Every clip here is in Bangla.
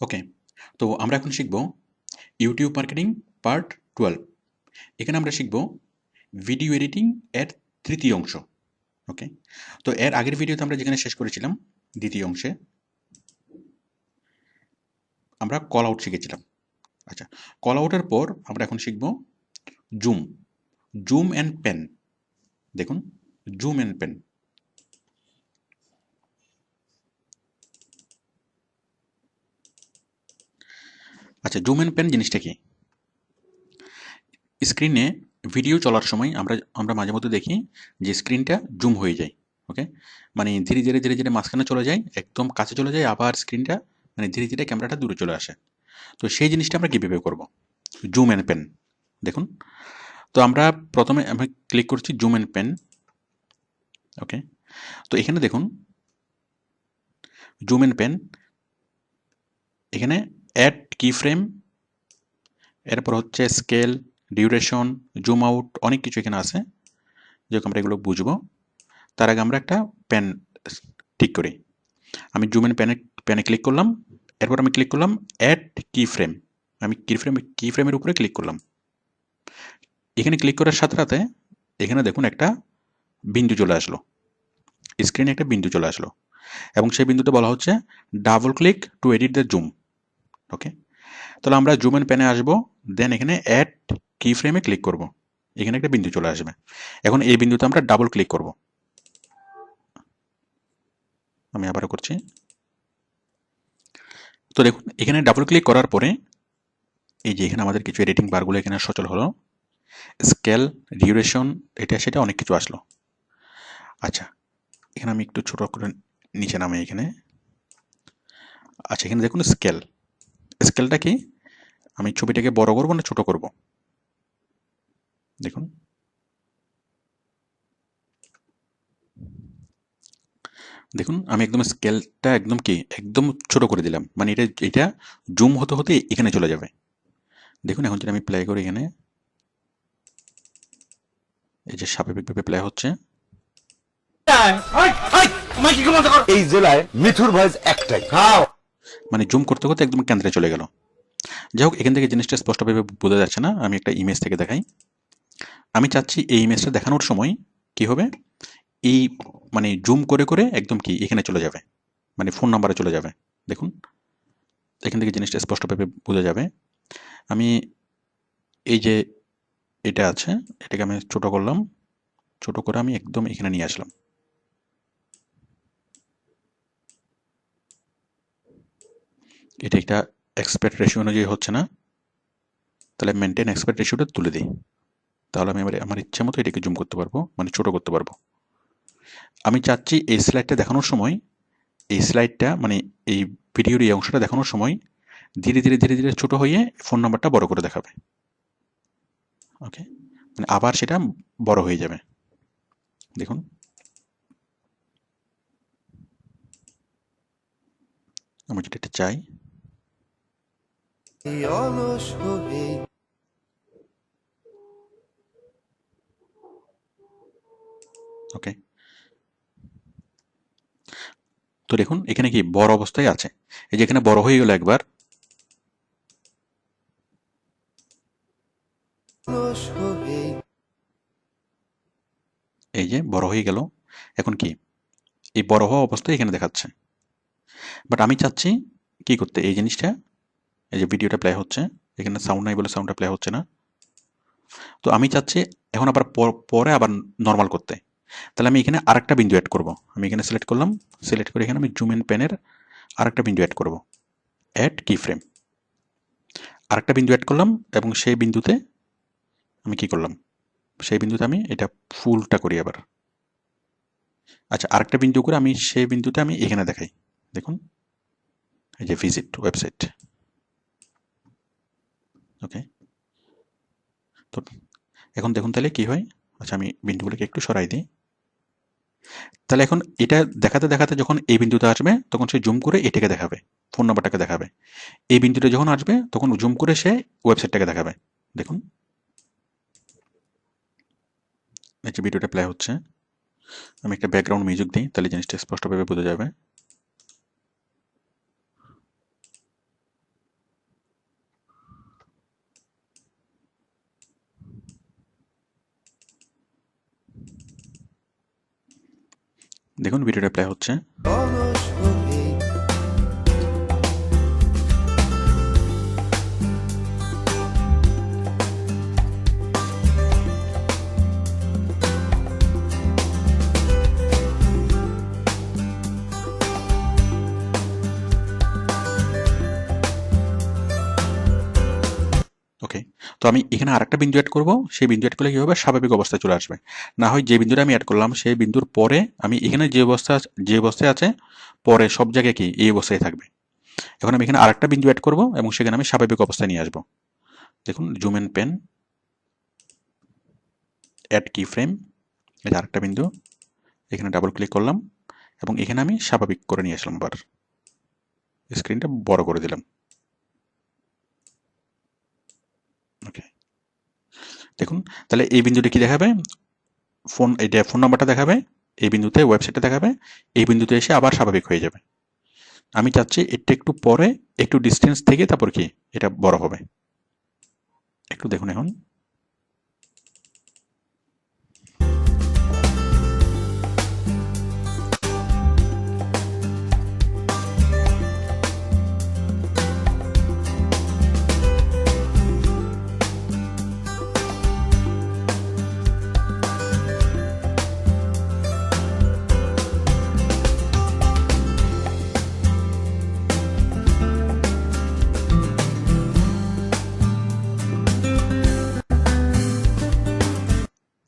ওকে, তো আমরা এখন শিখব ইউটিউব মার্কেটিং পার্ট 12। এখানে আমরা শিখব ভিডিও এডিটিং এর তৃতীয় অংশ। ওকে, তো এর আগের ভিডিওতে আমরা যেখানে শেষ করেছিলাম দ্বিতীয় অংশে আমরা কল আউট শিখেছিলাম। আচ্ছা, কল আউটের পর আমরা এখন শিখব জুম জুম অ্যান্ড পেন। দেখুন, জুম অ্যান্ড পেন। আচ্ছা, জুম অ্যান্ড পেন জিনিসটা কি? স্ক্রিনে ভিডিও চলার সময় আমরা মাঝে মধ্যে দেখি যে স্ক্রিনটা জুম হয়ে যায়। ওকে, মানে ধীরে ধীরে ধীরে ধীরে মাঝখানে চলে যায়, একদম কাছে চলে যায়, আবার স্ক্রিনটা মানে ধীরে ধীরে ক্যামেরাটা দূরে চলে আসে। তো সেই জিনিসটা আমরা কীভাবে করব? Zoom and pen. দেখুন, তো আমরা প্রথমে আমি ক্লিক করছি জুম অ্যান্ড পেন। ওকে, তো এখানে দেখুন জুম অ্যান্ড পেন, এখানে অ্যাড কি ফ্রেম, এরপর হচ্ছে স্কেল, ডিউরেশন, জুম আউট, অনেক কিছু এখানে আছে, যেরকম আমরা এগুলো বুঝবো। তার আগে আমরা একটা পেন ঠিক করি। আমি জুম ইন পেনে ক্লিক করলাম, এরপর আমি ক্লিক করলাম অ্যাড কি ফ্রেম। আমি কি ফ্রেমের উপরে ক্লিক করলাম। এখানে ক্লিক করার সাথে সাথে এখানে দেখুন একটা বিন্দু চলে আসলো, স্ক্রিনে একটা বিন্দু চলে আসলো, এবং সেই বিন্দুতে বলা হচ্ছে double click to edit the zoom. Okay, তাহলে আমরা জুম ইন পেনে আসবো, দেন এখানে অ্যাড কি ফ্রেমে ক্লিক করব। এখানে একটা বিন্দু চলে আসবে, এখন এই বিন্দুতে আমরা ডাবল ক্লিক করব। আমি আবারও করছি। তো দেখুন, এখানে ডাবল ক্লিক করার পরে এই যে এখানে আমাদের কিছু এডিটিং বারগুলো এখানে সচল হলো, স্কেল, ডিউরেশন, এটা সেটা অনেক কিছু আসলো। আচ্ছা, এখানে আমি একটু ছোট করে নিচে নামে এখানে। আচ্ছা, এখানে দেখুন স্কেল। স্কেলটা কি? আমি ছবিটাকে বড় করব না ছোট করব? দেখুন, দেখুন আমি একদম স্কেলটা একদম কি একদম ছোট করে দিলাম, মানে এটা জুম হতে হতে এখানে চলে যাবে। দেখুন, এখন যদি আমি প্লে করি, এখানে এই যে স্বাভাবিকভাবে প্লে হচ্ছে। এই জেলায় মিঠুর ভয়েস একটাই, মানে জুম করতে করতে একদম কেন্দ্রে চলে গেল। যাই হোক, এখান থেকে জিনিসটা স্পষ্টভাবে বোঝা যাচ্ছে না, আমি একটা ইমেজ থেকে দেখাই। আমি চাচ্ছি এই ইমেজটা দেখানোর সময় কি হবে, এই মানে জুম করে করে একদম কি এখানে চলে যাবে, মানে ফোন নাম্বারে চলে যাবে। দেখুন, এখান থেকে জিনিসটা স্পষ্টভাবে বোঝা যাবে। আমি এই যে এটা আছে, এটাকে আমি ছোট করলাম, ছোট করে আমি একদম এখানে নিয়ে আসলাম। এটা একটা এক্সপেক্ট রেশিও অনুযায়ী হচ্ছে না, তাহলে মেনটেন এক্সপেক্ট রেশিওটা তুলে দিই। তাহলে আমি আমার ইচ্ছে মতো এটাকে জুম করতে পারবো, মানে ছোট করতে পারবো। আমি চাচ্ছি এই স্লাইডটা দেখানোর সময়, এই স্লাইডটা মানে এই ভিডিওর এই অংশটা দেখানোর সময় ধীরে ধীরে ধীরে ধীরে ছোট হয়ে ফোন নাম্বারটা বড় করে দেখাবে। ওকে, মানে আবার সেটা বড় হয়ে যাবে। দেখুন, আমি যদি এটা চাই, ওকে, তো দেখুন এখানে কি বড় অবস্থায় আছে, এই যে এখানে বড় হয়ে গেল একবার। এই যে বড় হয়ে গেল, এখন কি এই বড় হওয়া অবস্থায় এখানে দেখাচ্ছে। বাট আমি চাচ্ছি কি করতে, এই জিনিসটা, এই যে ভিডিওটা প্লে হচ্ছে, এখানে সাউন্ড নাই বলে সাউন্ডটা প্লে হচ্ছে না। তো আমি চাচ্ছি এখন আবার পরে আবার নর্মাল করতে। তাহলে আমি এখানে আরেকটা বিন্দু অ্যাড করব। আমি এখানে সিলেক্ট করলাম, সিলেক্ট করে এখানে আমি জুম ইন পেনের আরেকটা বিন্দু অ্যাড করব, অ্যাড কি ফ্রেম। আরেকটা বিন্দু অ্যাড করলাম, এবং সেই বিন্দুতে আমি কি করলাম, সেই বিন্দুতে আমি এটা ফুলটা করি আবার। আচ্ছা, আরেকটা বিন্দু করে আমি সেই বিন্দুতে আমি এখানে দেখাই। দেখুন, এই যে ভিজিট ওয়েবসাইট। ওকে, তো এখন দেখুন তাহলে কি হয়। আচ্ছা, আমি বিন্দুগুলোকে একটু সরাই দিই। তাহলে এখন এটা দেখাতে দেখাতে যখন এই বিন্দুতে আসবে, তখন সে জুম করে এটাকে দেখাবে, ফোন নাম্বারটাকে দেখাবে। এই বিন্দুটা যখন আসবে, তখন জুম করে সে ওয়েবসাইটটাকে দেখাবে। দেখুন, এই যে ভিডিওটা প্লে হচ্ছে, আমি একটা ব্যাকগ্রাউন্ড মিউজিক দিই, তাহলে জিনিসটা স্পষ্টভাবে বোঝা যাবে। দেখুন ভিডিওটা প্লে হচ্ছে। ওকে, তো আমি এখানে আরেকটা বিন্দু অ্যাড করব। সেই বিন্দু অ্যাড করলে কি হবে, স্বাভাবিক অবস্থায় চলে আসবে। না হয় যে বিন্দুটা আমি অ্যাড করলাম সেই বিন্দুর পরে আমি এখানে যে অবস্থায় আছে পরে সব জায়গায় কি এই অবস্থায় থাকবে। এখন আমি এখানে আরেকটা বিন্দু অ্যাড করব এবং সেখানে আমি স্বাভাবিক অবস্থায় নিয়ে আসবো। দেখুন জুম এন্ড পেন, অ্যাড কি ফ্রেম, এই আরেকটা বিন্দু, এখানে ডাবল ক্লিক করলাম এবং এখানে আমি স্বাভাবিক করে নিয়ে আসলাম। আবার স্ক্রিনটা বড় করে দিলাম। ওকে, দেখুন তাহলে এই বিন্দুটি কি দেখাবে, এটা ফোন নাম্বারটা দেখাবে, এই বিন্দুতে ওয়েবসাইটটা দেখাবে, এই বিন্দুতে এসে আবার স্বাভাবিক হয়ে যাবে। আমি চাচ্ছি এটা একটু পরে একটু ডিস্টেন্স থেকে তারপর কি এটা বড় হবে। একটু দেখুন এখন।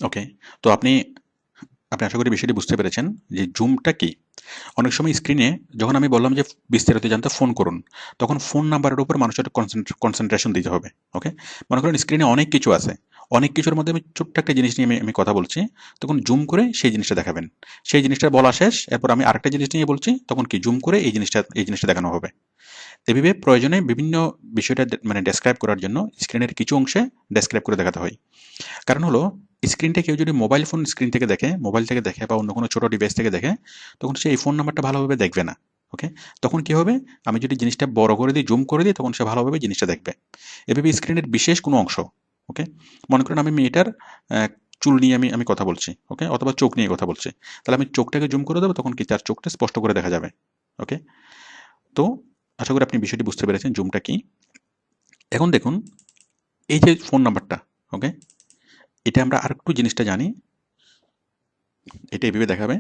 ওকে, তো আপনি আশা করি বিষয়টি বুঝতে পেরেছেন যে জুমটা কি। অনেক সময় স্ক্রিনে যখন আমি বললাম যে বিস্তারিত জানতে ফোন করুন, তখন ফোন নাম্বারের উপর মানুষের কনসেন্ট্রেশন দিতে হবে। ওকে, মনে করেন স্ক্রিনে অনেক কিছু আছে, অনেক কিছুর মধ্যে আমি ছোট্ট একটা জিনিস নিয়ে আমি কথা বলছি, তখন জুম করে সেই জিনিসটা দেখাবেন। সেই জিনিসটা বলা শেষ, এরপর আমি আরেকটা জিনিস নিয়ে বলছি, তখন কি জুম করে এই জিনিসটা দেখানো হবে। এভাবে প্রয়োজনে বিভিন্ন বিষয়টা মানে ডেসক্রাইব করার জন্য স্ক্রিনের কিছু অংশে ডেসক্রাইব করে দেখাতে হয়। কারণ হলো স্ক্রিনটা কেউ যদি মোবাইল ফোন স্ক্রিন থেকে দেখে, মোবাইল থেকে দেখে বা অন্য কোনো ছোটো ডিভাইস থেকে দেখে, তখন সে এই ফোন নাম্বারটা ভালোভাবে দেখবে না। ওকে, তখন কি হবে, আমি যদি জিনিসটা বড় করে দিই, জুম করে দিই, তখন সে ভালোভাবে জিনিসটা দেখবে। এভাবে স্ক্রিনের বিশেষ কোনো অংশ, ওকে, মনে করেন আমি মেয়েটার চুল নিয়ে আমি কথা বলছি, ওকে, অথবা চোখ নিয়ে কথা বলছি, তাহলে আমি চোখটাকে জুম করে দেবো, তখন কি তার চোখটা স্পষ্ট করে দেখা যাবে। ওকে, তো আশা করি আপনি বিষয়টি বুঝতে পেরেছেন জুমটা কি। এখন দেখুন এই যে ফোন নাম্বারটা, ওকে, এটা আমরা আরেকটু জিনিসটা জানি, এটা এভাবে দেখাবে।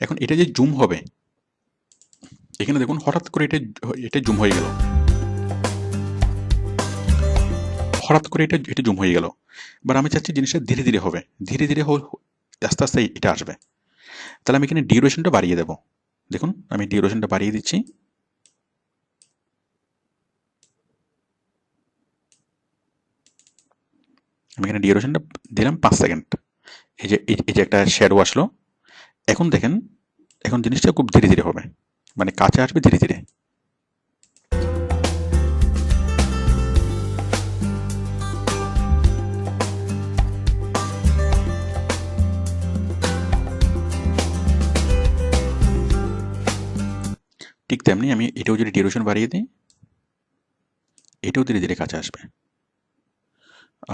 এখন এটা যে জুম হবে, এখানে দেখুন হঠাৎ করে এটা জুম হয়ে গেল, হঠাৎ করে এটা জুম হয়ে গেল। এবার আমি চাচ্ছি জিনিসটা ধীরে ধীরে হবে, ধীরে ধীরে আস্তে আস্তে এটা আসবে। তাহলে আমি এখানে ডিউরেশনটা বাড়িয়ে দেবো। দেখুন আমি ডিউরেশনটা বাড়িয়ে দিচ্ছি। আমি এখানে ডিউরেশনটা দিলাম 5 সেকেন্ড। এই যে একটা শ্যাডো আসলো। এখন দেখেন, এখন জিনিসটা খুব ধীরে ধীরে হবে, মানে কাছে আসবে ধীরে ধীরে। ঠিক তেমনি আমি এটাও যদি ডিউরেশন বাড়িয়ে দিই, এটাও ধীরে ধীরে কাছে আসবে।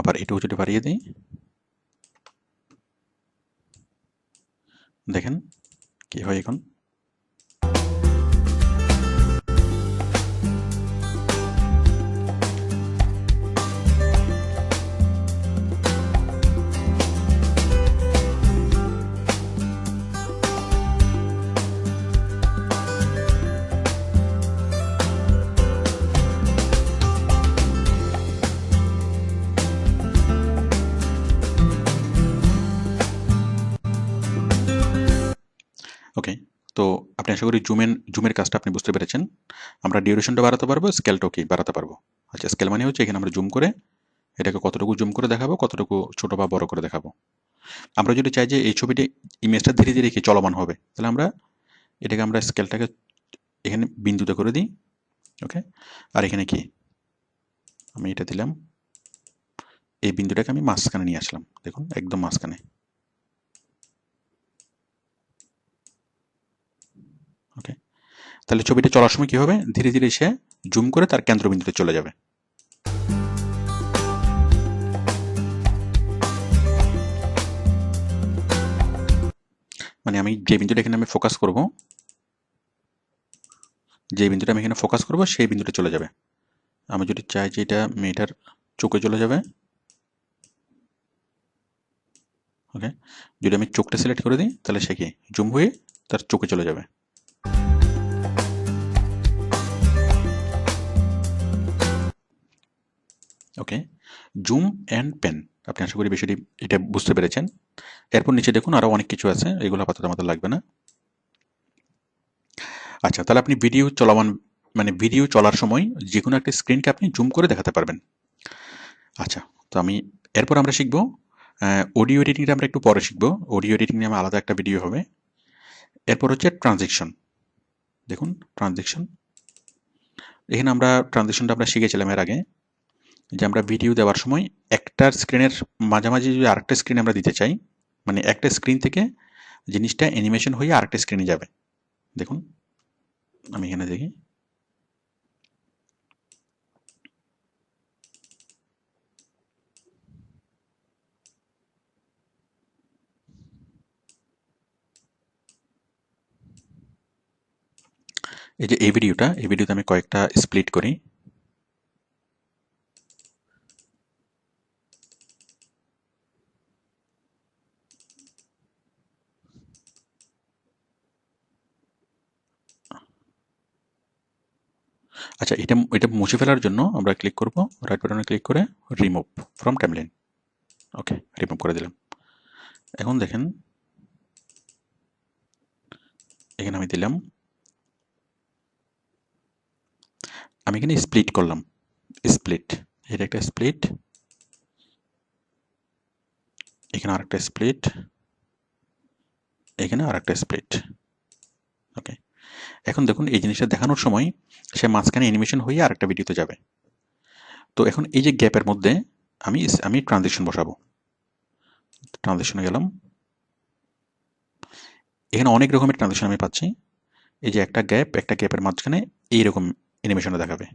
আবার এটাও যদি বাড়িয়ে দিই, দেখেন কি হয় এখন। ওকে, তো আপনি আশা করি জুমের কাজটা আপনি বুঝতে পেরেছেন। আমরা ডিউরেশনটা বাড়াতে পারবো, স্কেলটাও কি বাড়াতে পারবো। আচ্ছা, স্কেল মানে হচ্ছে এখানে আমরা জুম করে এটাকে কতটুকু জুম করে দেখাবো, কতটুকু ছোট বা বড় করে দেখাবো। আমরা যদি চাই যে এই ছবিটি ইমেজটা ধীরে ধীরে কি চলমান হবে, তাহলে আমরা স্কেলটাকে এখানে বিন্দুতে করে দিই। ওকে, আর এখানে কি আমি এটা দিলাম, এই বিন্দুটাকে আমি মাঝখানে নিয়ে আসলাম, দেখুন একদম মাঝখানে। ওকে, তাহলে ছবিটা চলার সময় কি হবে, ধীরে ধীরে সে জুম করে তার কেন্দ্রবিন্দুতে চলে যাবে। মানে আমি যে বিন্দুটা এখানে আমি ফোকাস করব, যে বিন্দুটা আমি এখানে ফোকাস করব সেই বিন্দুটা চলে যাবে। আমি যদি চাই যে এটা মেয়েটার চোখে চলে যাবে, ওকে, যদি আমি চোখটা সিলেক্ট করে দিই তাহলে সে কি জুম হয়ে তার চোখে চলে যাবে। ওকে, জুম অ্যান্ড পেন, আপনি আশা করি বিষয়টি এটা বুঝতে পেরেছেন। এরপর নিচে দেখুন আরও অনেক কিছু আছে, এগুলো আপাতত আমাদের লাগবে না। আচ্ছা, তাহলে আপনি ভিডিও চলমান, মানে ভিডিও চলার সময় যে কোনো একটা স্ক্রিনকে আপনি জুম করে দেখাতে পারবেন। আচ্ছা, তো আমি এরপর আমরা শিখব অডিও এডিটিংটা আমরা একটু পরে শিখব। অডিও এডিটিং নিয়ে আমার আলাদা একটা ভিডিও হবে। এরপর হচ্ছে ট্রানজিকশন। দেখুন ট্রানজিকশন, এখানে আমরা ট্রানজিকশনটা আমরা শিখেছিলাম এর আগে, যে আমরা ভিডিও দেওয়ার সময় একটা স্ক্রিনের মাঝামাঝি যদি আরেকটা স্ক্রিন আমরা দিতে চাই, মানে একটা স্ক্রিন থেকে জিনিসটা অ্যানিমেশন হয়ে আরেকটা স্ক্রিনে যাবে। দেখুন আমি এখানে দেখি, এই যে এই ভিডিওতে আমি কয়েকটা স্প্লিট করি। আচ্ছা, এটা এটা মুছে ফেলার জন্য আমরা ক্লিক করব, রাইট বাটনে ক্লিক করে remove from timeline. Okay, remove করে দিলাম। এখন দেখেন এখানে আমি দিলাম, আমি এখানে স্প্লিট করলাম, স্প্লিট, এটা একটা স্প্লিট, এখানে আরেকটা স্প্লিট, এখানে আরেকটা স্প্লিট। ওকে, এখন দেখুন এই জিনিসটা দেখানোর সময় সে মাঝখানে অ্যানিমেশন হয়ে আরেকটা ভিডিওতে যাবে। তো এখন এই যে গ্যাপের মধ্যে আমি আমি ট্রানজিশন বসাবো। ট্রানজিশনে গেলাম, এখানে অনেক রকমের ট্রানজিশন আমি পাচ্ছি। এই যে একটা গ্যাপের মাঝখানে এইরকম অ্যানিমেশনটা দেখাবে।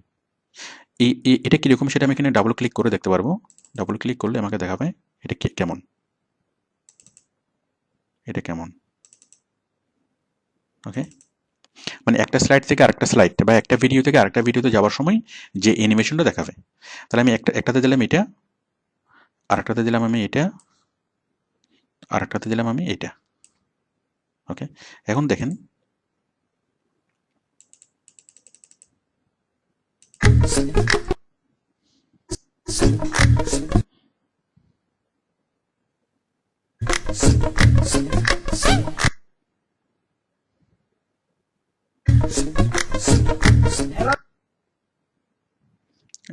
এটা কীরকম সেটা আমি এখানে ডাবল ক্লিক করে দেখতে পারবো। ডাবল ক্লিক করলে আমাকে দেখাবে এটা কেমন, এটা কেমন। ওকে, মানে একটা স্লাইড থেকে আরেকটা স্লাইড বা একটা ভিডিও থেকে আরেকটা ভিডিওতে যাওয়ার সময় যে অ্যানিমেশনটা দেখাবে। তাহলে আমি একটাতে দিলাম এটা, আরেকটাতে দিলাম আমি এটা, আরেকটাতে দিলাম আমি এটা। ওকে, এখন দেখেন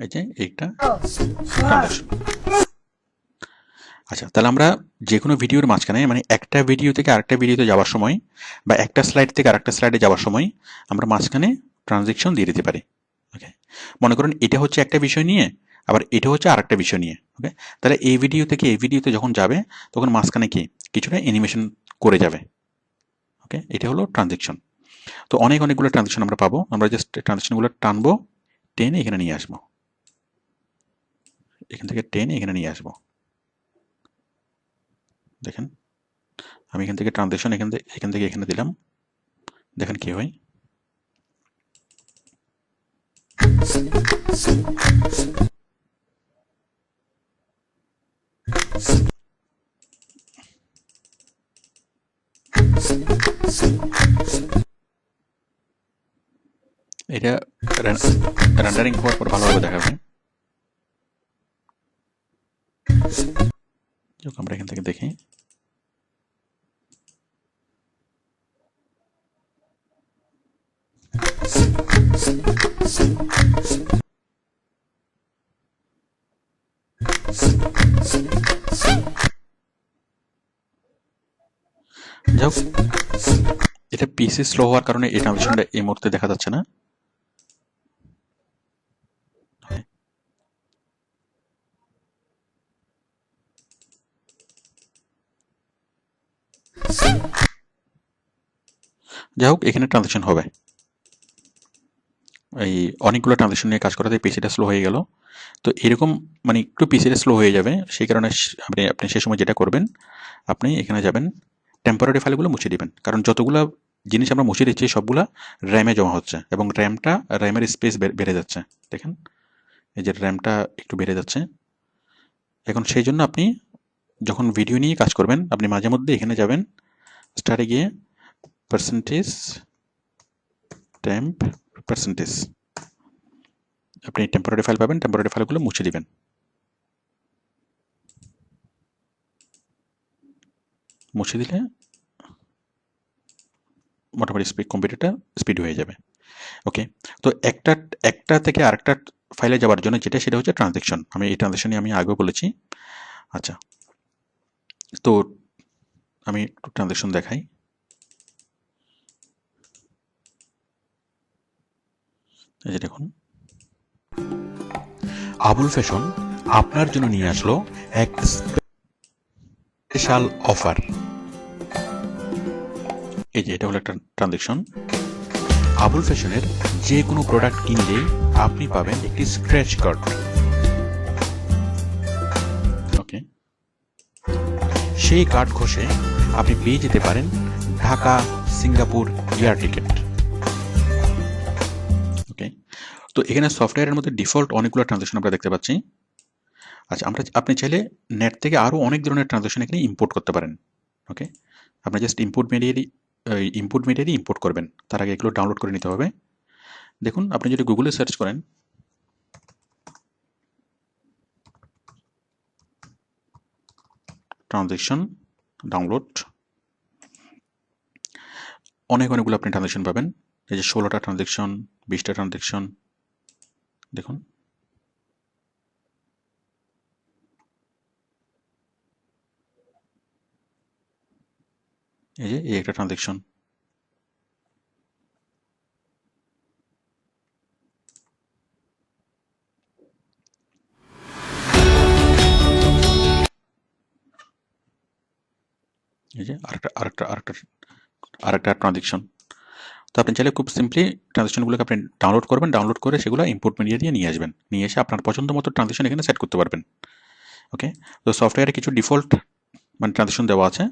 এই যে এইটা ট্রানজিশন। আচ্ছা, তাহলে আমরা যে কোনো ভিডিওর মাঝখানে, মানে একটা ভিডিও থেকে আরেকটা ভিডিওতে যাওয়ার সময় বা একটা স্লাইড থেকে আরেকটা স্লাইডে যাওয়ার সময় আমরা মাঝখানে ট্রানজিশন দিয়ে দিতে পারি। ওকে, মনে করুন এটা হচ্ছে একটা বিষয় নিয়ে, আবার এটা হচ্ছে আরেকটা বিষয় নিয়ে। ওকে, তাহলে এই ভিডিও থেকে এই ভিডিওতে যখন যাবে তখন মাঝখানে কি কিছুটা অ্যানিমেশন করে যাবে। ওকে, এটা হলো ট্রানজিশন। তো অনেকগুলো ট্রানজিশন আমরা পাবো, আমরা জাস্ট ট্রানজিশনগুলো টানবো, টেনে এখানে নিয়ে আসবো, এখান থেকে টেনে এখানে নিয়ে আসবো। দেখেন আমি এখান থেকে ট্রানজিশন এখান থেকে এখানে দিলাম, দেখেন কি হয়। এটা রেন্ডারিং হওয়ার পর ভালোভাবে দেখাবে। আমরা এখান থেকে দেখি, যাই হোক এটা পিসি স্লো হওয়ার কারণে এই ট্রানজিশনটা এই মুহূর্তে দেখা যাচ্ছে না। যাই হোক এখানে ট্রানজিশন হবে, এই অনেকগুলো ট্রানজিশন নিয়ে কাজ করাতে পিসিটা স্লো হয়ে গেল। তো এরকম মানে একটু পিসিটা স্লো হয়ে যাবে, সেই কারণে আপনি সে সময় যেটা করবেন, আপনি এখানে যাবেন টেম্পোরারি ফাইলগুলো মুছে দিবেন, কারণ যতগুলো জিনিস আমরা মুছে দিচ্ছি সবগুলা র্যামে জমা হচ্ছে এবং র্যামের স্পেস বেড়ে যাচ্ছে। দেখেন এই যে র্যামটা একটু বেড়ে যাচ্ছে। এখন সেই জন্য আপনি যখন ভিডিও নিয়ে কাজ করবেন, আপনি মাঝে মধ্যে এখানে যাবেন, স্টার্টে গিয়ে পার্সেন্টেজ টেম্প পার্সেন্টেজ, আপনি টেম্পোরারি ফাইল পাবেন, টেম্পোরারি ফাইলগুলো মুছে দিবেন। মুছে দিলে মোটামুটি কম্পিউটারটা স্পিড হয়ে যাবে। ওকে, তো একটা থেকে আরেকটা ফাইলে যাওয়ার জন্য সেটা হচ্ছে ট্রানজেকশন। আমি এই ট্রানজেকশন নিয়ে আমি আগেও বলেছি। আচ্ছা, তো আমি একটু ট্রানজেকশন দেখাই। এই যে দেখুন, আবুল ফ্যাশন আপনার জন্য নিয়ে আসলো এক স্পেশাল অফার। এই যে এটা হলো একটা ট্রানজেকশন। আবুল ফ্যাশনের যে কোনো প্রোডাক্ট কিনলেই আপনি পাবেন একটি স্ক্র্যাচ কার্ড। ওকে, সেই কার্ড ঘষে আপনি পেয়ে যেতে পারেন ঢাকা সিঙ্গাপুর এয়ার টিকিট। ওকে, তো এখানে সফটওয়্যারের মধ্যে ডিফল্ট অনেকগুলো ট্রানজেকশন আমরা দেখতে পাচ্ছি। আচ্ছা, আপনি চাইলে নেট থেকে আরও অনেক ধরনের ট্রানজেকশন এখানে ইম্পোর্ট করতে পারেন। ওকে, আপনি জাস্ট ইম্পোর্ট মিডিয়ারই ইম্পোর্ট করবেন, তার আগে এগুলো ডাউনলোড করে নিতে হবে। দেখুন, আপনি যদি গুগলে সার্চ করেন ট্রানজেকশন ডাউনলোড, অনেকগুলো আপনি ট্রানজেকশন পাবেন। এই যে 16টা ট্রানজেকশন, 20টা ট্রানজেকশন, দেখুন এই যে এই একটা ট্রানজেকশন। এই যে আরেকটা ট্রানজেকশন। তো আপনি চাইলে খুব সিম্পলি ট্রানজেকশনগুলোকে আপনি ডাউনলোড করবেন, ডাউনলোড করে সেগুলো ইম্পোর্ট মিডিয়া দিয়ে নিয়ে আসবেন, নিয়ে এসে আপনার পছন্দ মতো ট্রানজেকশন এখানে সেট করতে পারবেন। ওকে, তো সফটওয়্যারে কিছু ডিফল্ট ট্রানজেকশন দেওয়া আছে,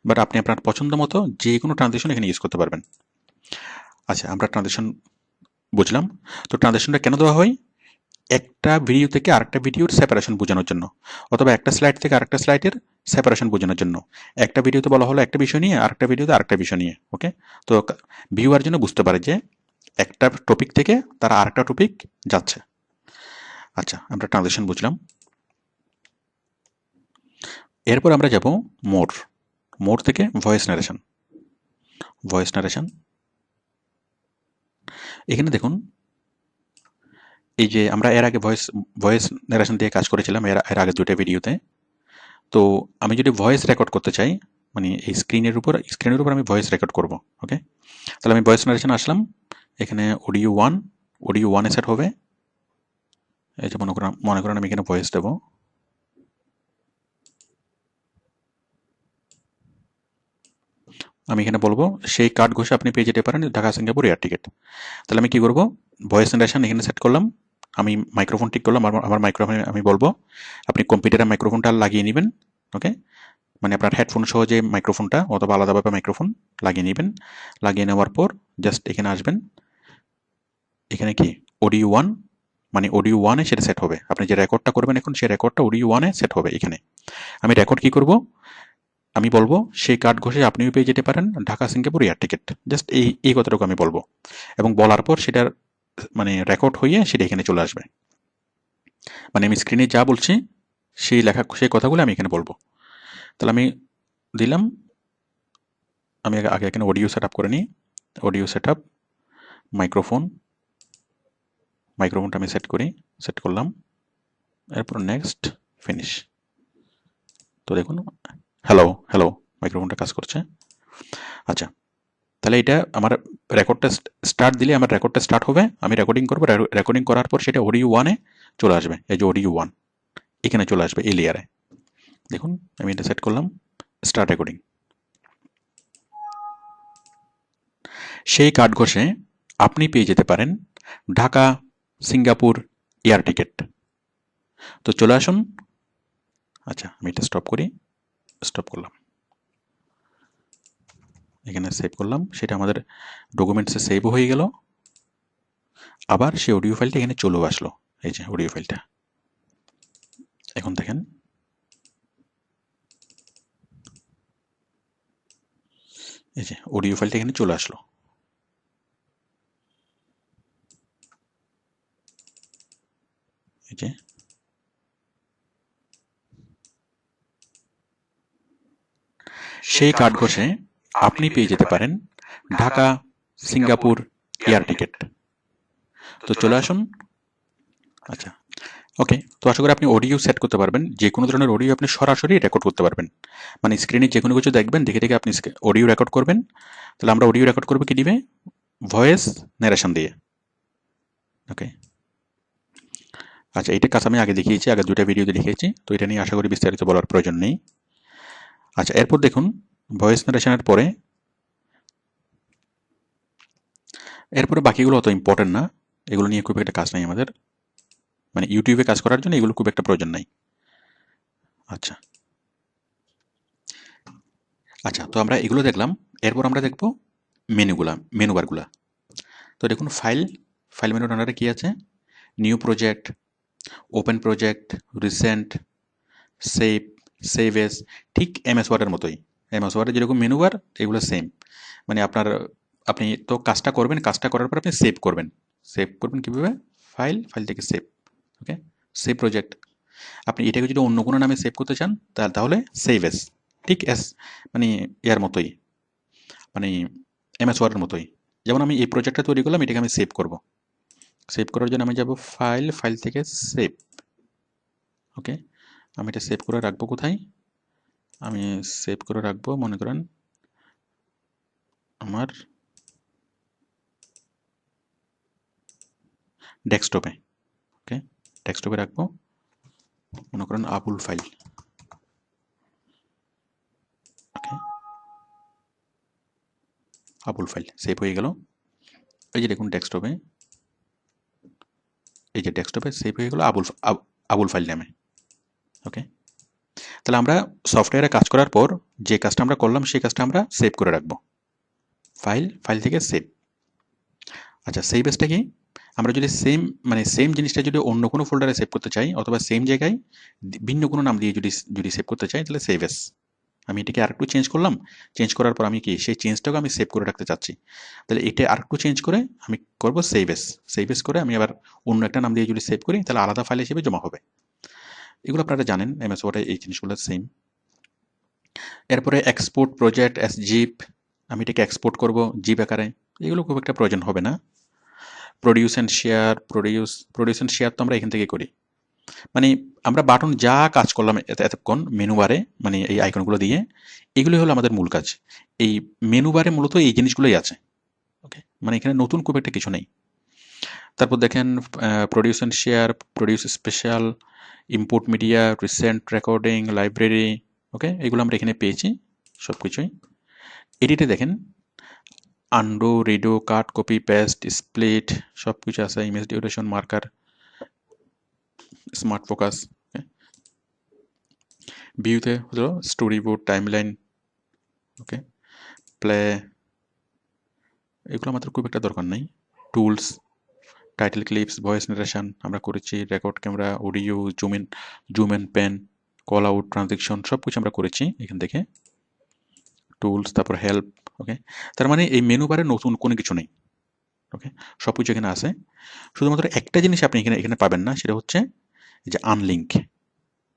বাট আপনি আপনার পছন্দ মতো যে কোনো ট্রানজেকশন এখানে ইউজ করতে পারবেন। আচ্ছা, আমরা ট্রানজেকশন বুঝলাম। তো ট্রানজেকশনটা কেন দেওয়া হয়? একটা ভিডিও থেকে আরেকটা ভিডিওর সেপারেশন বোঝানোর জন্য, অথবা একটা স্লাইড থেকে আরেকটা স্লাইডের সেপারেশন বোঝানোর জন্য। একটা ভিডিওতে বলা হলো একটা বিষয় নিয়ে, আরেকটা ভিডিওতে আরেকটা বিষয় নিয়ে। ওকে, তো ভিউয়ার জন্য বুঝতে পারে যে একটা টপিক থেকে তারা আরেকটা টপিক যাচ্ছে। আচ্ছা, আমরা ট্রানজেকশন বুঝলাম। এরপর আমরা যাব মোর থেকে ভয়েস নারেশন। এখানে দেখুন, এই যে আমরা এর আগে ভয়েস নারেশন দিয়ে কাজ করেছিলাম এর আগে 2টা ভিডিওতে। তো আমি যদি ভয়েস রেকর্ড করতে চাই, মানে এই স্ক্রিনের উপর আমি ভয়েস রেকর্ড করব। ওকে, তাহলে আমি ভয়েস নারেশন আসলাম, এখানে অডিও 1 সেট হবে। এই যে মনে করেন আমি এখানে ভয়েস দেব। আমি এখানে বলবো সেই কার্ড ঘষে আপনি পেয়ে যেতে পারেন ঢাকা সিঙ্গাপুর এয়ার টিকিট। তাহলে আমি কি করব, ভয়েস নারেশন এখানে সেট করলাম, আমি মাইক্রোফোন ঠিক করলাম, আমার মাইক্রোফোনে আমি বলবো আপনি কম্পিউটারের মাইক্রোফোনটা লাগিয়ে নেবেন। ওকে, মানে আপনার হেডফোন সহ যে মাইক্রোফোনটা অথবা আলাদাভাবে মাইক্রোফোন লাগিয়ে নেবেন। লাগিয়ে নেওয়ার পর জাস্ট এখানে আসবেন, এখানে কি অডিও 1, মানে অডিও 1-এ সেটা সেট হবে। আপনি যে রেকর্ডটা করবেন এখন, সেই রেকর্ডটা অডিও 1-এ সেট হবে। এখানে আমি রেকর্ড কি করব, আমি বলবো সেই কার্ড ঘষে আপনিও পেয়ে যেতে পারেন Dhaka Singapore air ticket. Just এই কথাটুকু আমি বলবো, এবং বলার পর সেটার মানে রেকর্ড হয়ে সেটা এখানে চলে আসবে। মানে আমি স্ক্রিনে যা বলছি সেই কথাগুলো আমি এখানে বলবো। তাহলে আমি দিলাম, আমি আগে এখানে অডিও সেট আপ করে নিই। অডিও সেট আপ, মাইক্রোফোনটা আমি সেট করলাম। এরপর নেক্সট, ফিনিশ। তো দেখুন, হ্যালো মাইক্রোফোনটা কাজ করছে। আচ্ছা, তাহলে এটা আমার রেকর্ডটা স্টার্ট দিলে আমার রেকর্ডটা স্টার্ট হবে, আমি রেকর্ডিং করবো। রেকর্ডিং করার পর সেটা অডিও 1-এ চলে আসবে। এই যে অডিও 1 এখানে চলে আসবে এই লেয়ারে। দেখুন, আমি এটা সেট করলাম, স্টার্ট রেকর্ডিং। সেই কার্ড ঘষে আপনি পেয়ে যেতে পারেন ঢাকা সিঙ্গাপুর এয়ার টিকিট। তো চলে আসুন। আচ্ছা, আমি এটা স্টপ করলাম। এখানে সেভ করলাম, সেটা আমাদের ডকুমেন্টসে সেভও হয়ে গেল। আবার সেই অডিও ফাইলটা এখানে চলেও আসলো, এই যে অডিও ফাইলটা। এখন দেখেন এই যে অডিও ফাইলটা এখানে চলে আসলো। এই যে সেই কার্ড ঘষে আপনি পেয়ে যেতে পারেন ঢাকা সিঙ্গাপুর এয়ার টিকিট। তো চলে আসুন। আচ্ছা, ওকে। তো আশা করি আপনি অডিও সেট করতে পারবেন, যে কোনো ধরনের অডিও আপনি সরাসরি রেকর্ড করতে পারবেন। মানে স্ক্রিনে যে কোনো কিছু দেখবেন, দেখে দেখে আপনি অডিও রেকর্ড করবেন। তাহলে আমরা অডিও রেকর্ড করবো কি দিবে, ভয়েস ন্যারেশন দিয়ে। ওকে, আচ্ছা, এইটা কাজ আমি আগে দেখিয়েছি, আগে দুটা ভিডিওতে দেখিয়েছি, তো এটা নিয়ে আশা করি বিস্তারিত বলার প্রয়োজন নেই। আচ্ছা, এরপর দেখুন ভয়েস ন্যারেশনের পরে, এরপরে বাকিগুলো অত ইম্পর্টেন্ট না, এগুলো নিয়ে খুব একটা কাজ নাই আমাদের, মানে ইউটিউবে কাজ করার জন্য এগুলো খুব একটা প্রয়োজন নাই। আচ্ছা আচ্ছা, তো আমরা এগুলো দেখলাম। এরপর আমরা দেখব মেনু বারগুলা। তো দেখুন ফাইল মেনুর আন্ডারে কি আছে, new project, open project, recent, save, save S. ঠিক এমএস ওয়ার্ডের মতোই, এমএস ওয়ার্ডে যেরকম মেনু বার, এগুলো সেম। মানে আপনি তো কাজটা করবেন, কাজটা করার পর আপনি সেভ করবেন কীভাবে, ফাইল থেকে সেভ। ওকে, সেভ প্রজেক্ট। আপনি এটাকে যদি অন্য কোনো নামে সেভ করতে চান তাহলে সেভ এস, ঠিক এস, মানে ইয়ার মতোই, মানে এমএস ওয়ার্ডের মতোই। যেমন আমি এই প্রজেক্টটা তৈরি করলাম, এটাকে আমি সেভ করব। সেভ করার জন্য আমি যাব ফাইল থেকে সেভ। ওকে, আমি এটা সেভ করে রাখবো কোথায়, আমি সেভ করে রাখবো মনে করেন আমার ডেস্কটপে। ওকে, ডেস্কটপে রাখবো, মনে করেন আবুল ফাইল। ওকে, আবুল ফাইল সেভ হয়ে গেল। এই যে দেখুন ডেস্কটপে, এই যে ডেস্কটপে সেভ হয়ে গেল আবুল ফাইল নামে। ওকে, তাহলে আমরা সফটওয়্যারে কাজ করার পর যে কাজটা আমরা করলাম সেই কাজটা আমরা সেভ করে রাখবো, ফাইল থেকে সেভ। আচ্ছা, সেভ এসটা কি, আমরা যদি সেম জিনিসটা যদি অন্য কোনো ফোল্ডারে সেভ করতে চাই, অথবা সেম জায়গায় ভিন্ন কোনো নাম দিয়ে যদি সেভ করতে চাই, তাহলে সেভ এস। আমি এটাকে আরেকটু চেঞ্জ করলাম, চেঞ্জ করার পর আমি কি সেই চেঞ্জটাকে আমি সেভ করে রাখতে চাচ্ছি, তাহলে এটা আরেকটু চেঞ্জ করে আমি করব সেভ এস করে আমি আবার অন্য একটা নাম দিয়ে যদি সেভ করি, তাহলে আলাদা ফাইল হিসেবে জমা হবে। এগুলো আপনারা জানেন, এমএস ওয়ার্ডে এই জিনিসগুলো সেম। এরপরে এক্সপোর্ট প্রজেক্ট এস জিপ, আমি এটাকে এক্সপোর্ট করব জিপ আকারে, এগুলো খুব একটা প্রয়োজন হবে না। প্রডিউস অ্যান্ড শেয়ার তো আমরা এখান থেকে করি। মানে আমরা বাটন যা কাজ করলাম এতক্ষণ মেনু বারে, মানে এই আইকনগুলো দিয়ে, এগুলোই হলো আমাদের মূল কাজ। এই মেনু বারে মূলত এই জিনিসগুলোই আছে। ওকে, মানে এখানে নতুন খুব একটা কিছু নেই। তারপর দেখেন produce and share, produce special, import media, recent recording, library. Okay, এগুলো আমরা এখানে পেয়েছি সব কিছুই। এডিটে দেখেন undo, redo, cut, copy, paste, split, সব কিছু আছে, image duration, marker, smart focus. ভিউতে হলো storyboard, timeline, okay, play, এগুলো আমাদের খুব একটা দরকার নেই। Tools, title clips, voice narration আমরা করেছি, record camera, audio, zoom in pan, call out, transaction, সব কিছু আমরা করেছি এখান থেকে। টুলস, তারপর হেল্প। ওকে, তার মানে এই মেনু বারে নতুন কোনো কিছু নেই। ওকে, সব কিছু এখানে আছে। শুধুমাত্র একটা জিনিস আপনি এখানে পাবেন না, সেটা হচ্ছে এই যে আনলিঙ্ক।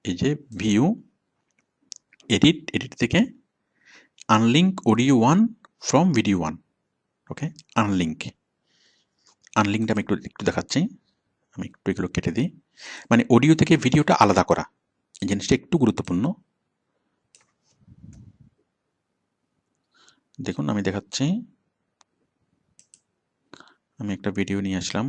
এই যে ভিউ, এডিট থেকে আনলিঙ্ক অডিও 1 ফ্রম ভিডিও 1। ওকে, আনলিঙ্কটা আমি একটু দেখাচ্ছি, আমি একটু এগুলো কেটে দিই। মানে অডিও থেকে ভিডিওটা আলাদা করা, এই জিনিসটা একটু গুরুত্বপূর্ণ। দেখুন আমি দেখাচ্ছি, আমি একটা ভিডিও নিয়ে আসলাম।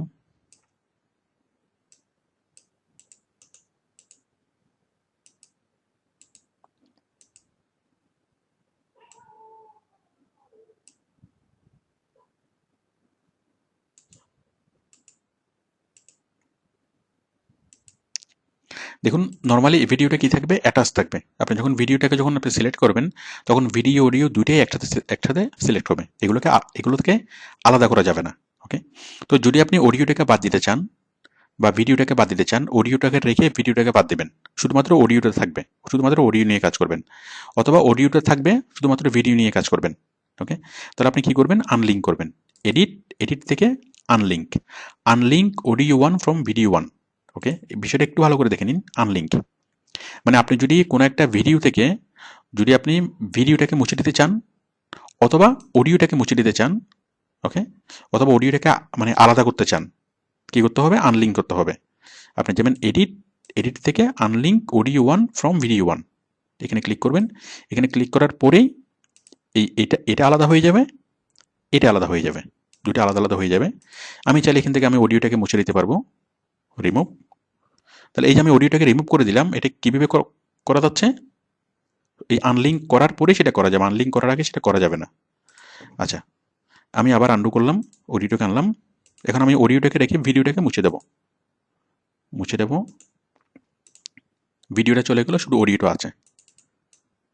দেখুন নর্মালি এই ভিডিওটা কি থাকবে, অ্যাটাচ থাকবে। আপনি যখন ভিডিওটাকে যখন আপনি সিলেক্ট করবেন তখন ভিডিও অডিও দুইটাই একসাথে সিলেক্ট হবে, এগুলো থেকে আলাদা করা যাবে না। ওকে, তো যদি আপনি অডিওটাকে বাদ দিতে চান বা ভিডিওটাকে বাদ দিতে চান, অডিওটাকে রেখে ভিডিওটাকে বাদ দেবেন, শুধুমাত্র অডিওটা থাকবে, শুধুমাত্র অডিও নিয়ে কাজ করবেন, অথবা অডিওটা থাকবে শুধুমাত্র ভিডিও নিয়ে কাজ করবেন। ওকে, তাহলে আপনি কি করবেন, আনলিঙ্ক করবেন, এডিট থেকে unlink audio one from video one. Okay, এই বিষয়টা একটু ভালো করে দেখে নিন। আনলিঙ্ক মানে আপনি যদি কোনো একটা ভিডিও থেকে যদি আপনি ভিডিওটাকে মুছে দিতে চান অথবা অডিওটাকে মুছে দিতে চান, ওকে, অথবা অডিওটাকে মানে আলাদা করতে চান, কি করতে হবে, আনলিঙ্ক করতে হবে। আপনি যেমন এডিট থেকে unlink audio one from video one, এখানে ক্লিক করবেন। এখানে ক্লিক করার পরেই এটা আলাদা হয়ে যাবে, এটা আলাদা হয়ে যাবে, দুটো আলাদা আলাদা হয়ে যাবে। আমি চাইলে এখান থেকে আমি অডিওটাকে মুছে দিতে পারবো, রিমুভ। তাহলে এই যে আমি অডিওটাকে রিমুভ করে দিলাম, এটা কিভাবে করা যাচ্ছে, এই আনলিঙ্ক করার পরে সেটা করা যাবে, আনলিঙ্ক করার আগে সেটা করা যাবে না। আচ্ছা, আমি আবার আন্ডু করলাম, অডিওটাকে আনলাম। এখন আমি অডিওটাকে রেখে ভিডিওটাকে মুছে দেব, ভিডিওটা চলে গেলো, শুধু অডিওটা আছে।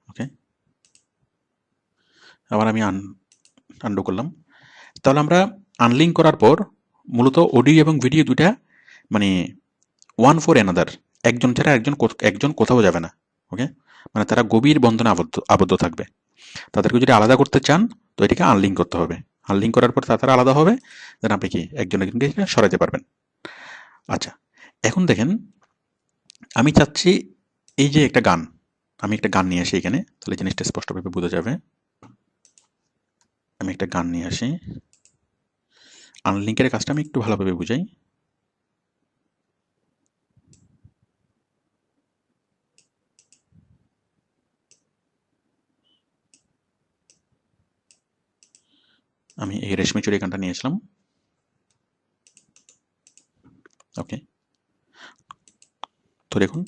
ওকে, আবার আমি আন্ডু করলাম। তাহলে আমরা আনলিঙ্ক করার পর মূলত অডিও এবং ভিডিও দুটা মানে ওয়ান ফর অ্যানাদার, একজন ছাড়া একজন কোথাও যাবে না। ওকে, মানে তারা গভীর বন্ধনে আবদ্ধ থাকবে। তাদেরকে যদি আলাদা করতে চান তো এটাকে আনলিঙ্ক করতে হবে। আনলিঙ্ক করার পর তারা আলাদা হবে, দেন আপনি কি একজনকে সরাতে পারবেন। আচ্ছা, এখন দেখেন আমি চাচ্ছি এই যে আমি একটা গান নিয়ে আসি এখানে, তাহলে জিনিসটা স্পষ্টভাবে বোঝা যাবে। আমি একটা গান নিয়ে আসি, আনলিঙ্কের কাজটা আমি একটু ভালোভাবে বুঝাই। আমি এই রেশমি চুড়ি গানটা নিয়ে আসলাম। ওকে, তো দেখুন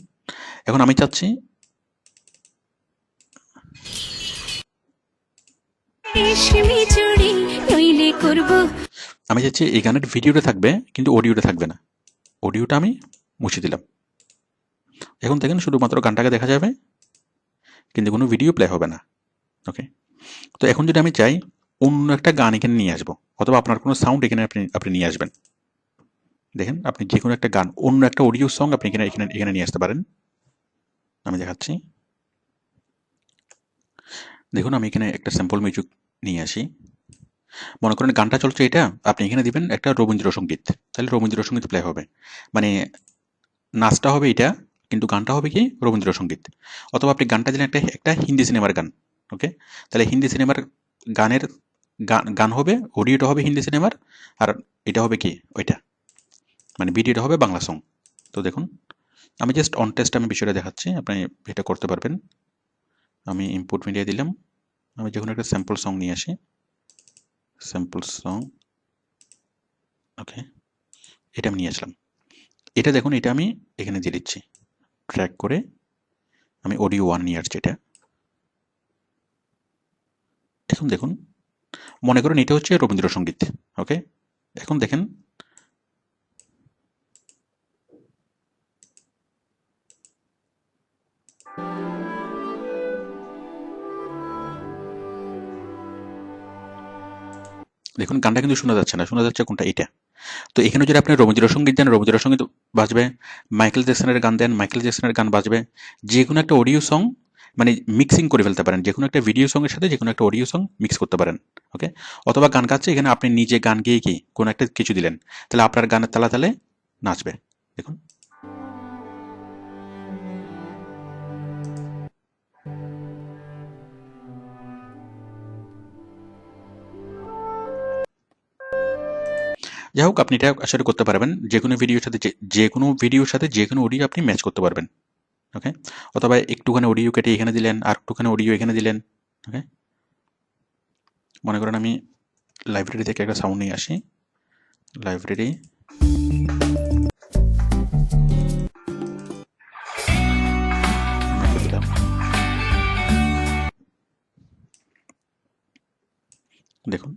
এখন আমি চাচ্ছি এই গানের ভিডিওটা থাকবে কিন্তু অডিওটা থাকবে না, অডিওটা আমি মুছে দিলাম। এখন দেখেন শুধুমাত্র গানটাকে দেখা যাবে কিন্তু কোনো ভিডিও প্লে হবে না। ওকে, তো এখন যদি আমি চাই অন্য একটা গান এখানে নিয়ে আসবো, অথবা আপনার কোনো সাউন্ড এখানে আপনি নিয়ে আসবেন, দেখেন আপনি যে কোনো একটা গান, অন্য একটা অডিও সং আপনি এখানে নিয়ে আসতে পারেন। আমি দেখাচ্ছি, দেখুন আমি এখানে একটা স্যাম্পল মিউজিক নিয়ে আসি। মনে করেন গানটা চলছে এটা, আপনি এখানে দিবেন একটা রবীন্দ্রসঙ্গীত, তাহলে রবীন্দ্রসঙ্গীত প্লে হবে, মানে নাচটা হবে এটা কিন্তু গানটা হবে কি রবীন্দ্রসঙ্গীত। অথবা আপনি গানটা দিলেন একটা হিন্দি সিনেমার গান। ওকে, তাহলে হিন্দি সিনেমার গানের গান হবে, অডিওটা হবে হিন্দি সিনেমার, আর এটা হবে কি ওইটা, মানে ভিডিওটা হবে বাংলা সং। তো দেখুন আমি জাস্ট অন টেস্ট আমি বিষয়টা দেখাচ্ছি, আপনি এটা করতে পারবেন। আমি ইনপুট মিডিয়া দিলাম, আমি যখন একটা স্যাম্পল সং নিয়ে আসি, স্যাম্পল সং, ওকে, এটা আমি নিয়ে আসলাম। এটা দেখুন, এটা আমি এখানে দিয়ে দিচ্ছি, ট্র্যাক করে আমি অডিও ওয়ান নিয়ে আসছি এটা। এখন দেখুন মনে করেন এটা হচ্ছে রবীন্দ্রসঙ্গীত। ওকে, এখন দেখেন দেখুন গানটা কিন্তু শোনা যাচ্ছে না, শোনা যাচ্ছে কোনটা, এটা। তো এখানে যদি আপনি রবীন্দ্রসঙ্গীত দেন রবীন্দ্রসঙ্গীত বাজবে, মাইকেল জ্যাকসনের গান দেন মাইকেল জ্যাকসনের গান বাজবে। যে কোনো একটা অডিও সং মানে মিক্সিং করে ফেলতে পারেন, যে কোনো একটা ভিডিও সঙ্গের সাথে যে কোনো একটা অডিও সং মিক্স করতে পারেন। ওকে, অথবা গান গাচ্ছে এখানে আপনি নিজে গান গিয়ে কি কোনো একটা কিছু দিলেন, তাহলে আপনার গানের তালে তালে নাচবে। দেখুন যাই হোক, আপনি এটা আসলে করতে পারবেন যে কোনো ভিডিওর সাথে, যে কোনো ভিডিওর সাথে যে কোনো অডিও আপনি ম্যাচ করতে পারবেন। ওকে, অথবা একটুখানি অডিও কেটে এখানে দিলেন আর একটুখানি অডিও এখানে দিলেন। ওকে, মনে করেন আমি লাইব্রেরি থেকে একটা সাউন্ড নিয়ে আসি, লাইব্রেরি, দিলাম, দেখুন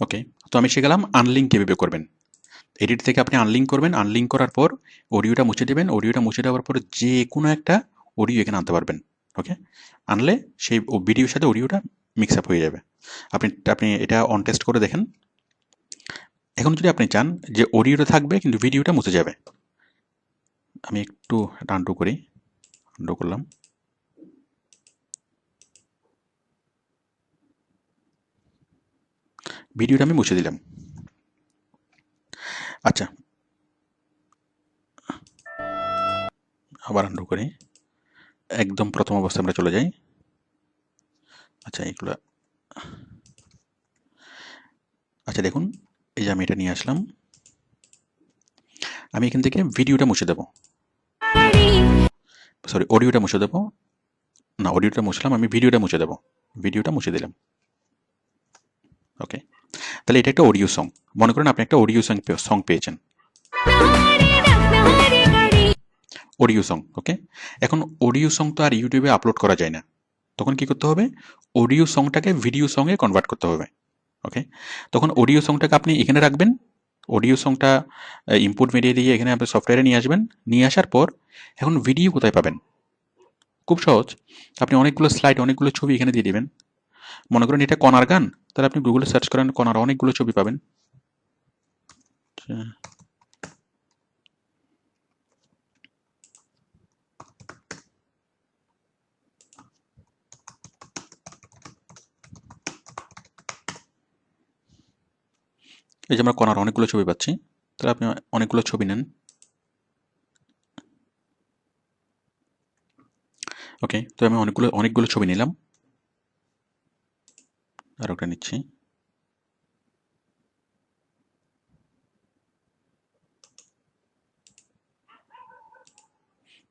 ওকে, তো আমি শিখলাম আনলিঙ্ক কীভাবে করবেন। এডিট থেকে আপনি আনলিঙ্ক করবেন, আনলিঙ্ক করার পর অডিওটা মুছে দেবেন, অডিওটা মুছে দেওয়ার পর যে কোনো একটা অডিও এখানে আনতে পারবেন। ওকে, আনলে সেই ভিডিওর সাথে অডিওটা মিক্স আপ হয়ে যাবে। আপনি আপনি এটা অন টেস্ট করে দেখেন। এখন যদি আপনি চান যে অডিওটা থাকবে কিন্তু ভিডিওটা মুছে যাবে, আমি একটু আনডু করি, আনডু করলাম। ভিডিওটা আমি মুছে দিলাম। আচ্ছা, আবার আনডু করি, একদম প্রথম অবস্থায় আমরা চলে যাই। আচ্ছা এগুলো, আচ্ছা দেখুন, এই যে আমি এটা নিয়ে আসলাম, আমি এখান থেকে ভিডিওটা মুছে দেবো, সরি অডিওটা মুছে দেবো, না অডিওটা মুছলাম, আমি ভিডিওটা মুছে দেবো, ভিডিওটা মুছে দিলাম। ওকে, তাহলে এটা একটা অডিও সং, মনে করেন আপনি একটা অডিও সং পেয়েছেন, অডিও সং। ওকে, এখন অডিও সং তো আর ইউটিউবে আপলোড করা যায় না, তখন কি করতে হবে, অডিও সংটাকে ভিডিও সঙ্গে কনভার্ট করতে হবে। ওকে, তখন অডিও সংটাকে আপনি এখানে রাখবেন, অডিও সংটা ইনপুট মিডিয়া দিয়ে এখানে আপনি সফটওয়্যারে নিয়ে আসবেন, নিয়ে আসার পর এখন ভিডিও কোথায় পাবেন, খুব সহজ, আপনি অনেকগুলো স্লাইড, অনেকগুলো ছবি এখানে দিয়ে দিবেন। মনে করেন এটা কনার গান, তাহলে আপনি গুগলে সার্চ করেন কনার, অনেকগুলো ছবি পাবেন। এই যে আমরা কনার অনেকগুলো ছবি পাচ্ছি, তাহলে আপনি অনেকগুলো ছবি নেন। ওকে, তো আমি অনেকগুলো ছবি নিলাম, আর ওটা নিচ্ছি।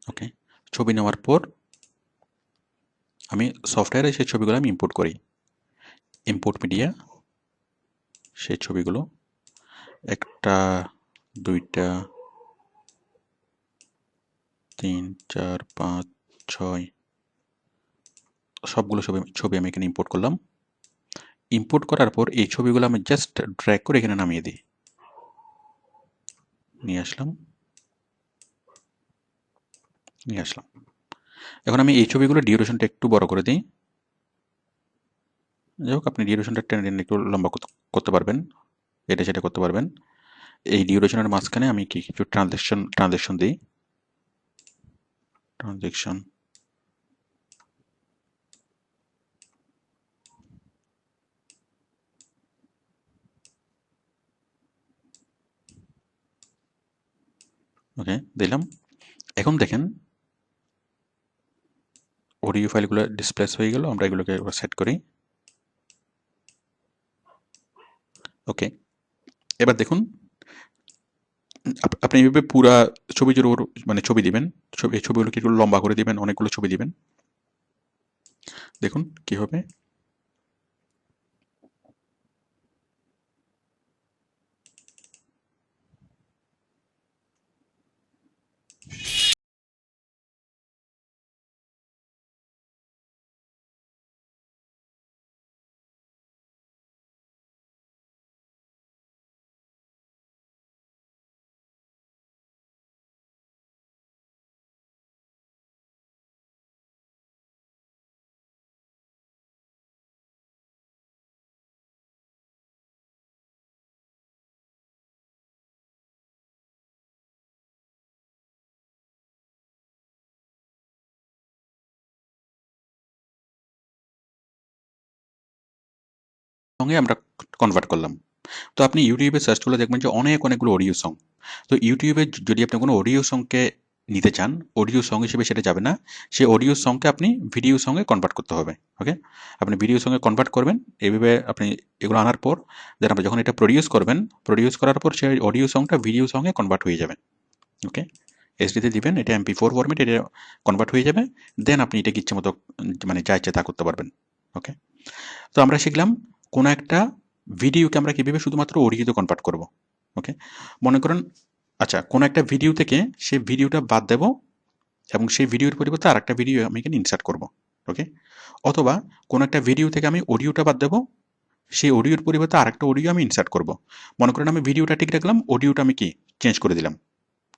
ওকে, ছবি নেওয়ার পর আমি সফটওয়্যারে সেই ছবিগুলো আমি ইম্পোর্ট করি, ইম্পোর্ট মিডিয়া, সেই ছবিগুলো একটা, দুইটা, 3, 4, 5, 6, সবগুলো ছবি আমি এখানে ইম্পোর্ট করলাম। ইম্পোর্ট করার পর এই ছবিগুলো আমি জাস্ট ড্র্যাগ করে এখানে নামিয়ে দিই, নিয়ে আসলাম। এখন আমি এই ছবিগুলো ডিউরেশনটা একটু বড় করে দিই, যাই হোক আপনি ডিউরেশনটা টেনে টেনে একটু লম্বা করতে পারবেন, এটা সেটা করতে পারবেন। এই ডিউরেশনের মাঝখানে আমি কিছু ট্রানজেকশন দিই, ট্রানজেকশন, ওকে দিলাম। এখন দেখেন অডিও ফাইলগুলো ডিসপ্লেস হয়ে গেল, আমরা এগুলোকে সেট করি। ওকে, এবার দেখুন আপনি এইভাবে পুরা ছবি জুড়ে মানে ছবি দিবেন, এই ছবিগুলোকে একটু লম্বা করে দিবেন, অনেকগুলো ছবি দিবেন, দেখুন কি হবে। সঙ্গে আমরা কনভার্ট করলাম। তো আপনি ইউটিউবে সার্চ করলে দেখবেন যে অনেকগুলো অডিও সং। তো ইউটিউবে যদি আপনি কোনো অডিও সংকে নিতে চান, অডিও সং হিসেবে সেটা যাবে না, সেই অডিও সংকে আপনি ভিডিও সঙ্গে কনভার্ট করতে হবে। ওকে, আপনি ভিডিও সঙ্গে কনভার্ট করবেন, এইভাবে আপনি এগুলো আনার পর দেন আপনি যখন এটা প্রডিউস করবেন, প্রডিউস করার পর সেই অডিও সংটা ভিডিও সঙ্গে কনভার্ট হয়ে যাবে। ওকে, এসডিতে দিবেন, এটা MP4 ফরম্যাট, এটা কনভার্ট হয়ে যাবে, দেন আপনি এটাকে ইচ্ছে মতো মানে যা ইচ্ছে তা করতে পারবেন। ওকে, তো আমরা শিখলাম কোনো একটা ভিডিওকে আমরা কীভাবে শুধুমাত্র অডিওতে কনভার্ট করব। ওকে, মনে করেন আচ্ছা কোনো একটা ভিডিও থেকে সেই ভিডিওটা বাদ দেব এবং সেই ভিডিওর পরিবর্তে আর একটা ভিডিও আমি এখানে ইনসার্ট করব। ওকে, অথবা কোনো একটা ভিডিও থেকে আমি অডিওটা বাদ দেব, সেই অডিওর পরিবর্তে আরেকটা অডিও আমি ইনসার্ট করব। মনে করেন আমি ভিডিওটা ঠিক রাখলাম, অডিওটা আমি কি চেঞ্জ করে দিলাম।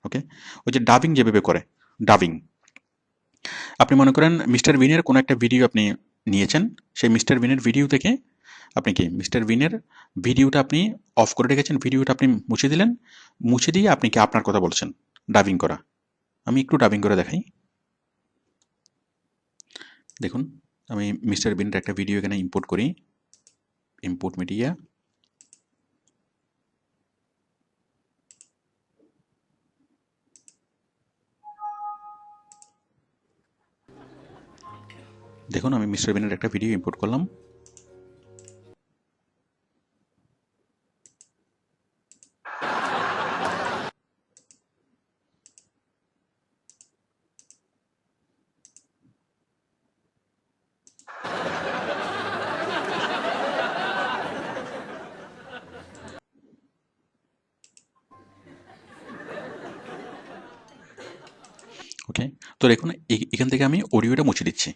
ওকে, ওই যে ডাবিং যেভাবে করে, ডাবিং। আপনি মনে করেন মিস্টার বিনের কোনো একটা ভিডিও আপনি নিয়েছেন, সেই মিস্টার বিনের ভিডিও থেকে আপনি কি মিস্টার বিনের ভিডিওটা আপনি অফ করে রেখেছেন, ভিডিওটা আপনি মুছে দিলেন, মুছে দিয়ে আপনি কি আপনার কথা বলছেন, ডাবিং করা। আমি একটু ডাবিং করে দেখাই। দেখুন, আমি মিস্টার বিনের একটা ভিডিও এখানে ইম্পোর্ট করি, ইম্পোর্ট মিডিয়া। দেখুন, আমি মিস্টার বিনের একটা ভিডিও ইম্পোর্ট করলাম। ওকে, তো দেখুন এখান থেকে আমি অডিওটা মুছে দিচ্ছি,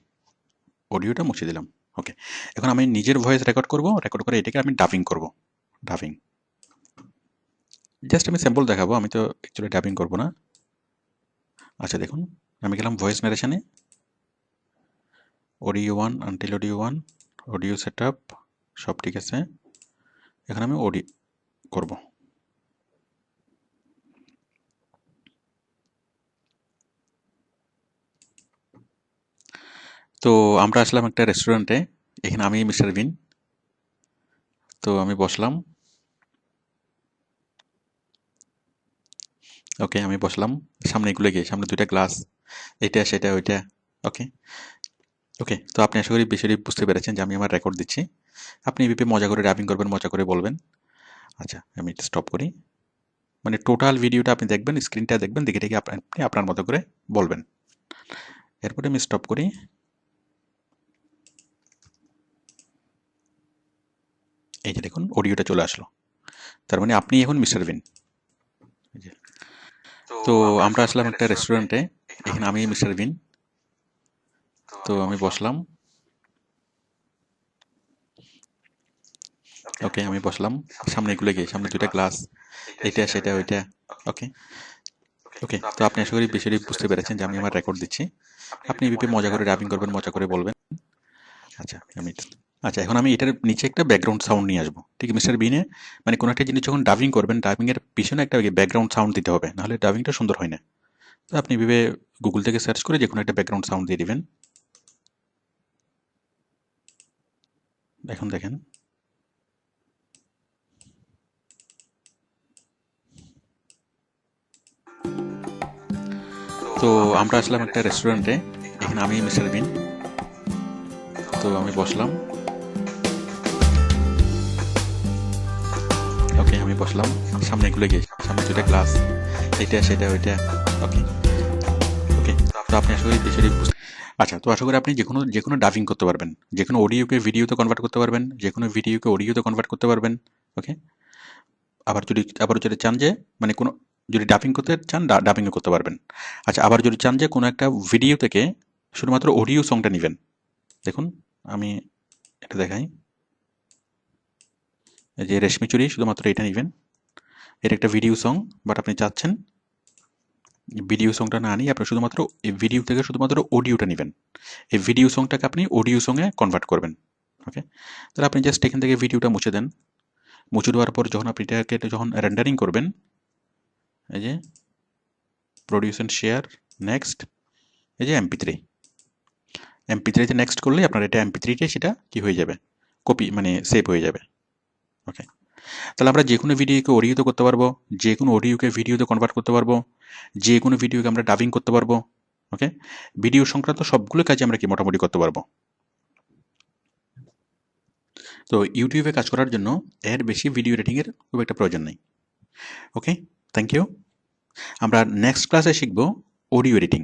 অডিওটা মুছে দিলাম। ওকে, এখন আমি নিজের ভয়েস রেকর্ড করব, রেকর্ড করে এটাকে আমি ডাবিং করব। ডাবিং জাস্ট আমি স্যাম্পল দেখাবো, আমি তো অ্যাকচুয়ালি ডাবিং করব না। আচ্ছা দেখুন, আমি গেলাম ভয়েস ন্যারেশনে, audio 1 until audio 1, audio set up, সব ঠিক আছে। এখন আমি অডিও করব। তো আমরা আসলাম একটা রেস্টুরেন্টে, এখানে আমি মিস্টার বিন। তো আমি বসলাম। ওকে, আমি বসলাম, সামনে এগুলো গিয়ে সামনে দুইটা গ্লাস, এটা সেটা ওইটা। ওকে ওকে, তো আপনি আশা করি বিষয়টি বুঝতে পেরেছেন যে আমি আমার রেকর্ড দিচ্ছি। আপনি এভাবে মজা করে ডাবিং করবেন, মজা করে বলবেন। আচ্ছা, আমি এটা স্টপ করি। মানে টোটাল ভিডিওটা আপনি দেখবেন, স্ক্রিনটা দেখবেন, দেখে দেখে আপনি আপনার মতো করে বলবেন। এরপরে আমি স্টপ করি। এই যে দেখুন, অডিওটা চলে আসলো। তার মানে আপনি এখন মিস্টার বিন। তো আমরা আসলাম একটা রেস্টুরেন্টে, এখানে আমি মিস্টার বিন। তো আমি বসলাম। ওকে, আমি বসলাম, সামনে এগুলো গিয়ে সামনে দুইটা গ্লাস, এটা সেটা ওইটা। ওকে ওকে, তো আপনি আশা করি বিষয়টি বুঝতে পেরেছেন যে আমি আমার রেকর্ড দিচ্ছি। আপনি এভাবে মজা করে ডাবিং করবেন, মজা করে বলবেন। আচ্ছা, এখন আমি এটার নিচে একটা ব্যাকগ্রাউন্ড সাউন্ড নিয়ে আসবো। ঠিক মিস্টার বিনে, মানে কোনো একটা জিনিস যখন ডাবিং করবেন, ডাবিং এর পিছনে একটা ব্যাকগ্রাউন্ড সাউন্ড দিতে হবে, নাহলে ডাবিংটা সুন্দর হয় না। তো আপনি এভাবে গুগল থেকে সার্চ করে যে কোনো একটা ব্যাকগ্রাউন্ড সাউন্ড দিয়ে দিবেন। এখন দেখেন, তো আমরা আসলাম একটা রেস্টুরেন্টে, এখানে আমি মিস্টার বিন। তো আমি বসলাম। ওকে, আমি বসলাম, সামনে এগুলো গিয়ে সামনে দুইটা গ্লাস, এটা সেটা ওইটা। ওকে ওকে, তো আপনি আশা করি বিষয়টি আচ্ছা, তো আশা করি আপনি যে কোনো ডাবিং করতে পারবেন, যে কোনো অডিওকে ভিডিওতে কনভার্ট করতে পারবেন, যে কোনো ভিডিওকে অডিওতে কনভার্ট করতে পারবেন। ওকে, আবার যদি চান যে মানে কোনো যদি ডাবিং করতে চান, ডাবিংও করতে পারবেন। আচ্ছা, আবার যদি চান যে কোনো একটা ভিডিও থেকে শুধুমাত্র অডিও সংটা নেবেন, দেখুন আমি এটা দেখাই। এই যে রেশমি চুরি, শুধুমাত্র এটা নেবেন, এটা একটা ভিডিও সং, বাট আপনি চাচ্ছেন ভিডিও সংটা না নিয়ে আপনি শুধুমাত্র এই ভিডিও থেকে শুধুমাত্র অডিওটা নেবেন, এই ভিডিও সংটাকে আপনি অডিও সঙ্গে কনভার্ট করবেন। ওকে, তাহলে আপনি জাস্ট এখান থেকে ভিডিওটা মুছে দেন। মুছে দেওয়ার পর যখন আপনি এটাকে যখন রেন্ডারিং করবেন, এই যে প্রডিউস অ্যান্ড শেয়ার, নেক্সট, এই যে এমপি3তে নেক্সট করলে আপনার এটা এমপি3তে সেটা কি হয়ে যাবে, কপি মানে সেভ হয়ে যাবে। ওকে, তাহলে আমরা যে কোনো ভিডিওকে অডিওতে করতে পারবো, যে কোনো অডিওকে ভিডিওতে কনভার্ট করতে পারবো, যে কোনো ভিডিওকে আমরা ডাবিং করতে পারবো। ওকে, ভিডিও সংক্রান্ত সবগুলো কাজে আমরা কি মোটামুটি করতে পারবো। তো ইউটিউবে কাজ করার জন্য এর বেশি ভিডিও এডিটিংয়ের খুব একটা প্রয়োজন নেই। ওকে, থ্যাংক ইউ। আমরা নেক্সট ক্লাসে শিখব অডিও এডিটিং।